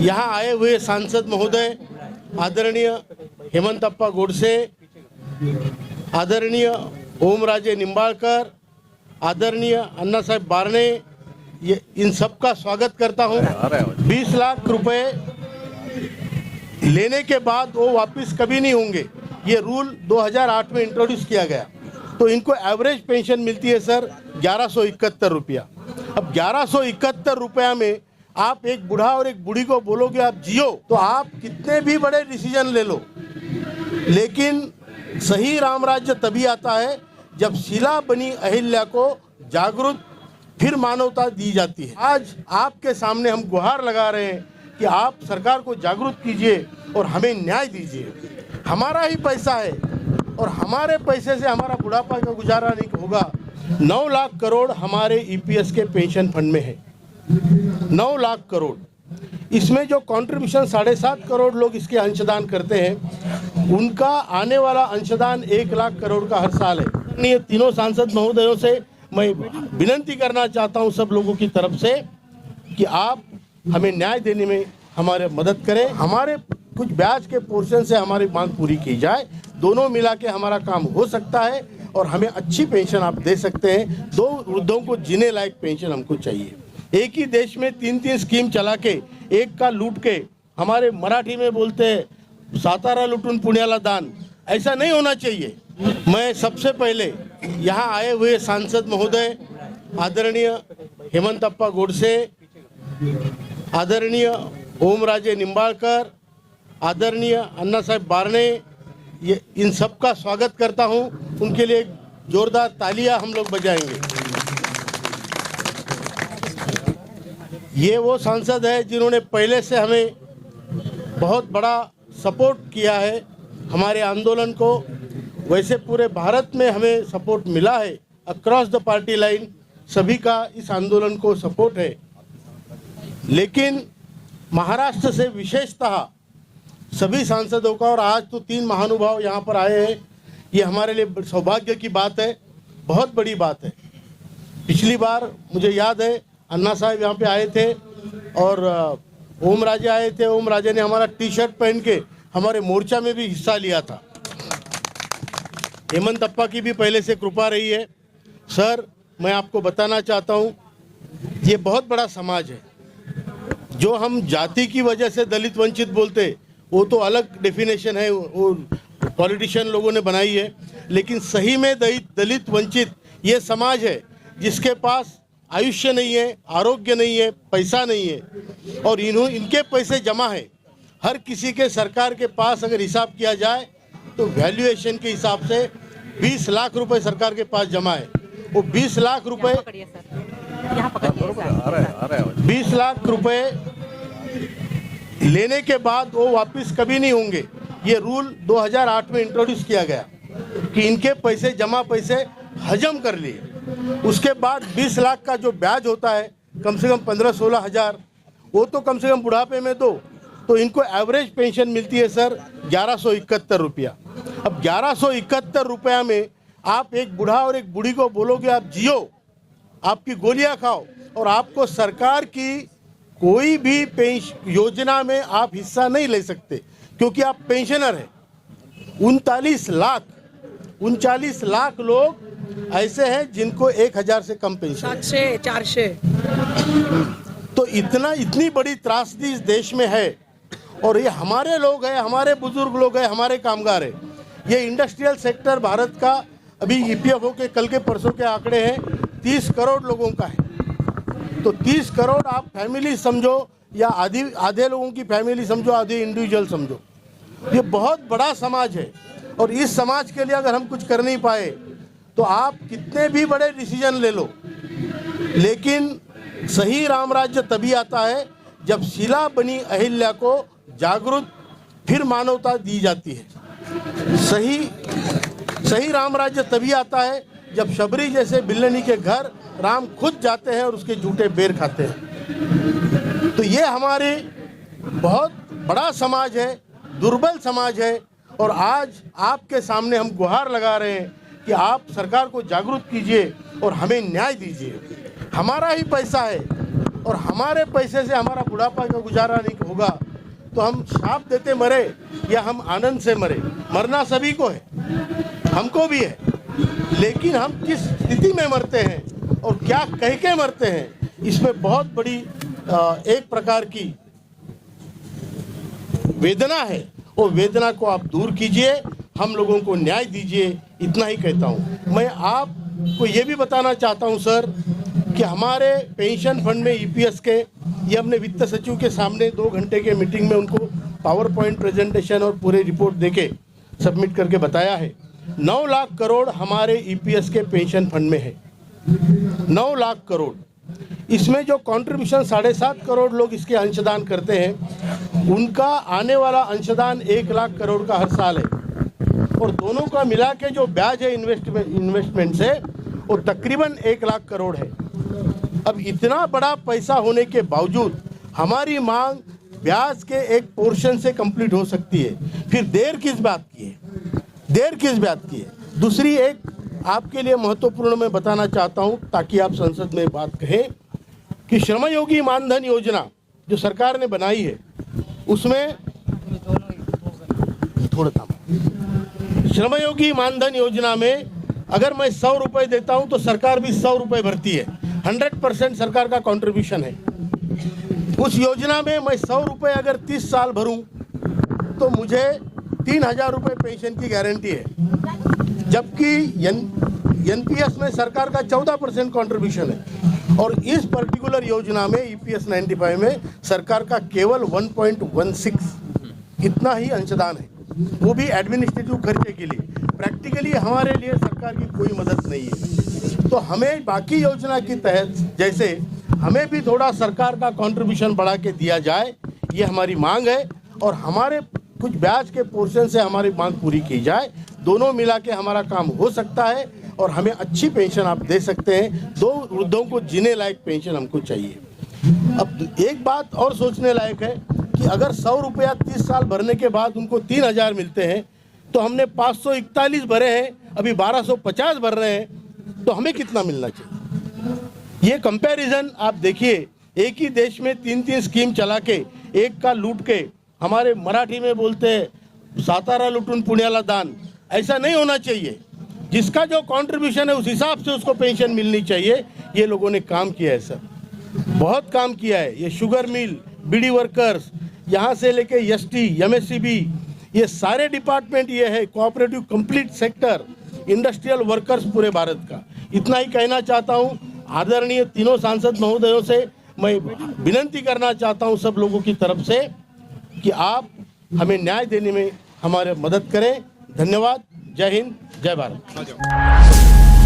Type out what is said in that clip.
यहाँ आए हुए सांसद महोदय आदरणीय हेमंतप्पा गोडसे, आदरणीय ओमराजे निंबाळकर, आदरणीय अन्नासाहेब बारणे, इन सब का स्वागत करता हूँ। 20 लाख रुपए लेने के बाद वो वापस कभी नहीं होंगे। ये रूल 2008 में इंट्रोड्यूस किया गया, तो इनको एवरेज पेंशन मिलती है सर 1171 रुपया। अब 1171 रुपया में आप एक बूढ़ा और एक बूढ़ी को बोलोगे आप जियो, तो आप कितने भी बड़े डिसीजन ले लो, लेकिन सही राम राज्य तभी आता है जब शिला बनी अहिल्या को जागरूक फिर मानवता दी जाती है। आज आपके सामने हम गुहार लगा रहे हैं कि आप सरकार को जागरूक कीजिए और हमें न्याय दीजिए। हमारा ही पैसा है और हमारे पैसे से हमारा बुढ़ापा का गुजारा नहीं होगा। 9 लाख करोड़ हमारे ईपीएस के पेंशन फंड में है, 9 लाख करोड़। इसमें जो कंट्रीब्यूशन 7.5 करोड़ लोग इसके अंशदान करते हैं, उनका आने वाला अंशदान 1 लाख करोड़ का हर साल है। ये तीनों सांसद महोदयों से मैं विनती करना चाहता हूं सब लोगों की तरफ से कि आप हमें न्याय देने में हमारे मदद करें। हमारे कुछ ब्याज के पोर्शन से हमारी मांग पूरी की जाए, दोनों मिला के हमारा काम हो सकता है और हमें अच्छी पेंशन आप दे सकते हैं। 2 वृद्धों को जीने लायक पेंशन हमको चाहिए। एक ही देश में 3-3 स्कीम चला के एक का लूट के, हमारे मराठी में बोलते हैं सातारा लुटून पुण्याला दान, ऐसा नहीं होना चाहिए। मैं सबसे पहले यहाँ आए हुए सांसद महोदय आदरणीय हेमंतप्पा गोडसे, आदरणीय ओमराजे निंबाळकर, आदरणीय अन्नासाहेब बारणे, इन सब का स्वागत करता हूँ। उनके लिए जोरदार तालियां हम लोग बजाएंगे। ये वो सांसद है जिन्होंने पहले से हमें बहुत बड़ा सपोर्ट किया है हमारे आंदोलन को। वैसे पूरे भारत में हमें सपोर्ट मिला है, अक्रॉस द पार्टी लाइन सभी का इस आंदोलन को सपोर्ट है। लेकिन महाराष्ट्र से विशेषतः सभी सांसदों का, और आज तो 3 महानुभाव यहाँ पर आए हैं, ये हमारे लिए सौभाग्य की बात है, बहुत बड़ी बात है। पिछली बार मुझे याद है अन्ना साहब यहाँ पे आए थे और ओम राजे आए थे। ओम राजे ने हमारा टी-शर्ट पहन के हमारे मोर्चा में भी हिस्सा लिया था। हेमंतप्पा की भी पहले से कृपा रही है। सर, मैं आपको बताना चाहता हूँ, ये बहुत बड़ा समाज है। जो हम जाति की वजह से दलित वंचित बोलते, वो तो अलग डेफिनेशन है, वो पॉलिटिशियन लोगों ने बनाई है। लेकिन सही में दलित वंचित ये समाज है जिसके पास आयुष्य नहीं है, आरोग्य नहीं है, पैसा नहीं है, और इनके पैसे जमा है। हर किसी के सरकार के पास अगर हिसाब किया जाए तो वैल्यूएशन के हिसाब से 20 लाख रुपए सरकार के पास जमा है। वो 20 लाख रुपए 20 लाख रुपए लेने के बाद वो वापस कभी नहीं होंगे। ये रूल 2008 में इंट्रोड्यूस किया गया कि इनके पैसे जमा पैसे हजम कर लिए। उसके बाद 20 लाख का जो ब्याज होता है कम से कम 15-16 हज़ार, वो तो कम से कम बुढ़ापे में दो, तो इनको एवरेज पेंशन मिलती है सर 1171 रुपया। अब 1171 रुपया में आप एक बूढ़ा और एक बूढ़ी को बोलोगे आप जियो, आपकी गोलियां खाओ, और आपको सरकार की कोई भी पेंशन योजना में आप हिस्सा नहीं ले सकते क्योंकि आप पेंशनर हैं। 39 लाख लोग ऐसे हैं जिनको 1000 से कम पेंशन, 700-400। तो इतनी बड़ी त्रासदी इस देश में है। और ये हमारे लोग हैं, हमारे बुजुर्ग लोग हैं, हमारे कामगार हैं। ये इंडस्ट्रियल सेक्टर भारत का अभी ईपीएफओ के कल के परसों के आंकड़े हैं 30 करोड़ लोगों का है। तो 30 करोड़ आप फैमिली समझो या आधे लोगों की फैमिली समझो, आधे इंडिविजुअल समझो। ये बहुत बड़ा समाज है और इस समाज के लिए अगर हम कुछ कर नहीं पाए तो आप कितने भी बड़े डिसीजन ले लो, लेकिन सही राम राज्य तभी आता है जब शिला बनी अहिल्या को जागरूक फिर मानवता दी जाती है। सही राम राज्य तभी आता है जब शबरी जैसे बिल्लनी के घर राम खुद जाते हैं और उसके झूठे बेर खाते हैं। तो ये हमारे बहुत बड़ा समाज है, दुर्बल समाज है, और आज आपके सामने हम गुहार लगा रहे हैं कि आप सरकार को जागरूक कीजिए और हमें न्याय दीजिए। हमारा ही पैसा है और हमारे पैसे से हमारा बुढ़ापा का गुजारा नहीं होगा तो हम श्राप देते मरे या हम आनंद से मरे। मरना सभी को है, हमको भी है, लेकिन हम किस स्थिति में मरते हैं और क्या कह के मरते हैं, इसमें बहुत बड़ी एक प्रकार की वेदना है। वो वेदना को आप दूर कीजिए, हम लोगों को न्याय दीजिए, इतना ही कहता हूँ। मैं आपको ये भी बताना चाहता हूँ सर कि हमारे पेंशन फंड में ईपीएस के, ये हमने वित्त सचिव के सामने 2 घंटे के मीटिंग में उनको पावर पॉइंट प्रेजेंटेशन और पूरे रिपोर्ट देके सबमिट करके बताया है। 9 लाख करोड़ हमारे ईपीएस के पेंशन फंड में है, 9 लाख करोड़। इसमें जो कंट्रीब्यूशन 7.5 करोड़ लोग इसके अंशदान करते हैं, उनका आने वाला अंशदान 1 लाख करोड़ का हर साल है, और दोनों का मिला के जो ब्याज है इन्वेस्टमेंट से, वो तकरीबन 1 लाख करोड़ है। अब इतना बड़ा पैसा होने के बावजूद हमारी मांग ब्याज के एक पोर्शन से कंप्लीट हो सकती है, फिर देर किस बात की है, देर किस बात की है। दूसरी एक आपके लिए महत्वपूर्ण मैं बताना चाहता हूं ताकि आप संसद में बात कहें कि श्रमयोगी मानधन योजना जो सरकार ने बनाई है, उसमें थोड़ा श्रमयोगी मानधन योजना में अगर मैं 100 रुपये देता हूं तो सरकार भी 100 रुपये भरती है, 100% सरकार का कंट्रीब्यूशन है। उस योजना में मैं 100 रुपये अगर 30 साल भरूं तो मुझे 3000 रुपये पेंशन की गारंटी है, जबकि एनपीएस में सरकार का 14% कंट्रीब्यूशन है, और इस पर्टिकुलर योजना में ईपीएस 95 में सरकार का केवल 1.16 इतना ही अंशदान है, वो भी एडमिनिस्ट्रेटिव खर्चे के लिए। प्रैक्टिकली हमारे लिए सरकार की कोई मदद नहीं है। तो हमें बाकी योजना के तहत जैसे हमें भी थोड़ा सरकार का कंट्रीब्यूशन बढ़ा के दिया जाए, ये हमारी मांग है, और हमारे कुछ ब्याज के पोर्शन से हमारी मांग पूरी की जाए। दोनों मिला के हमारा काम हो सकता है और हमें अच्छी पेंशन आप दे सकते हैं। 2 वृद्धों को जीने लायक पेंशन हमको चाहिए। अब एक बात और सोचने लायक है कि अगर 100 रुपया 30 साल भरने के बाद उनको 3000 मिलते हैं, तो हमने 541 भरे हैं, अभी 1250 भर रहे हैं, तो हमें कितना मिलना चाहिए। ये कंपैरिजन आप देखिए, एक ही देश में 3-3 स्कीम चला के एक का लूट के, हमारे मराठी में बोलते हैं सातारा लुटून पुण्याला दान, ऐसा नहीं होना चाहिए। जिसका जो कंट्रीब्यूशन है उस हिसाब से उसको पेंशन मिलनी चाहिए। ये लोगों ने काम किया है सर, बहुत काम किया है। ये शुगर मिल, बीड़ी वर्कर्स, यहाँ से लेके एसटी, एमएससीबी, ये सारे डिपार्टमेंट ये है, cooperative complete sector, industrial workers पूरे भारत का। इतना ही कहना चाहता हूँ। आदरणीय तीनों सांसद महोदयों से मैं विनती करना चाहता हूँ सब लोगों की तरफ से कि आप हमें न्याय देने में हमारे मदद करें। धन्यवाद। जय हिंद, जय भारत।